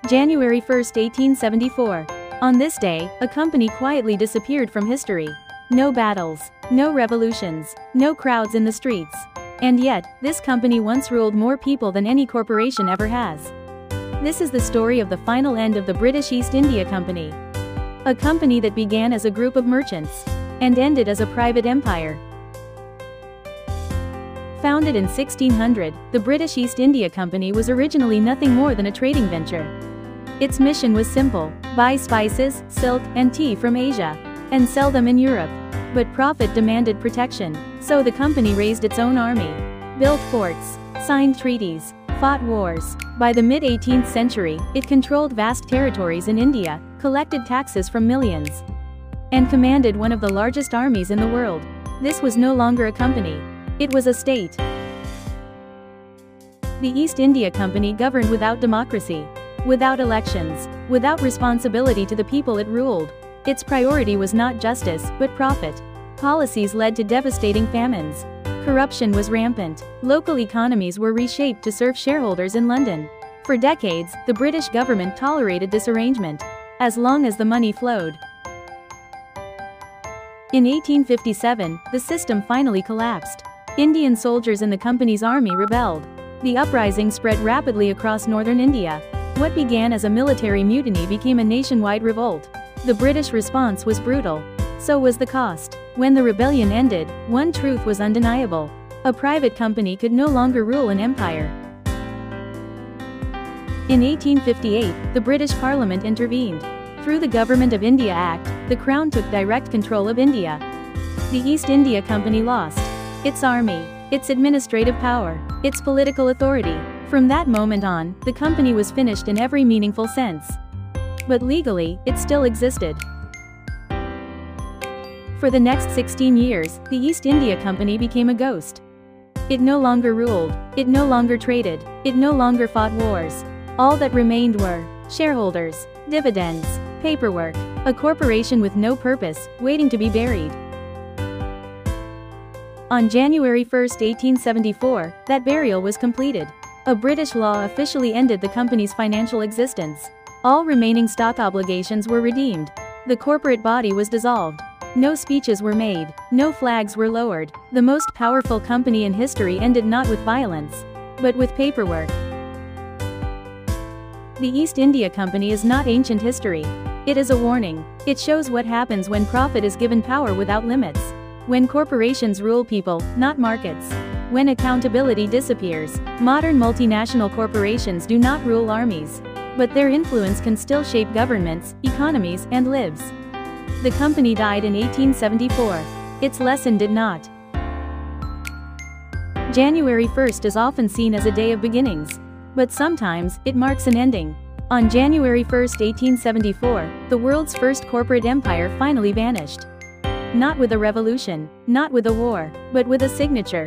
January 1, 1874. On this day, a company quietly disappeared from history. No battles, no revolutions, no crowds in the streets. And yet, this company once ruled more people than any corporation ever has. This is the story of the final end of the British East India Company. A company that began as a group of merchants and ended as a private empire. Founded in 1600, the British East India Company was originally nothing more than a trading venture. Its mission was simple: buy spices, silk, and tea from Asia, and sell them in Europe. But profit demanded protection, so the company raised its own army, built forts, signed treaties, fought wars. By the mid-18th century, it controlled vast territories in India, collected taxes from millions, and commanded one of the largest armies in the world. This was no longer a company. It was a state. The East India Company governed without democracy, without elections, without responsibility to the people it ruled. Its priority was not justice, but profit. Policies led to devastating famines. Corruption was rampant. Local economies were reshaped to serve shareholders in London. For decades, the British government tolerated this arrangement, as long as the money flowed. In 1857, the system finally collapsed. Indian soldiers in the company's army rebelled. The uprising spread rapidly across northern India. What began as a military mutiny became a nationwide revolt. The British response was brutal. So was the cost. When the rebellion ended, one truth was undeniable: a private company could no longer rule an empire. In 1858, the British Parliament intervened. Through the Government of India Act, the Crown took direct control of India. The East India Company lost its army, its administrative power, its political authority. From that moment on, the company was finished in every meaningful sense. But legally, it still existed. For the next 16 years, the East India Company became a ghost. It no longer ruled, it no longer traded, it no longer fought wars. All that remained were shareholders, dividends, paperwork, a corporation with no purpose, waiting to be buried. On January 1, 1874, that burial was completed. A British law officially ended the company's financial existence. All remaining stock obligations were redeemed. The corporate body was dissolved. No speeches were made, no flags were lowered. The most powerful company in history ended not with violence, but with paperwork. The East India Company is not ancient history. It is a warning. It shows what happens when profit is given power without limits. When corporations rule people, not markets. When accountability disappears. Modern multinational corporations do not rule armies, but their influence can still shape governments, economies, and lives. The company died in 1874. Its lesson did not. January 1st is often seen as a day of beginnings, but sometimes it marks an ending. On January 1st, 1874, the world's first corporate empire finally vanished. Not with a revolution, not with a war, but with a signature.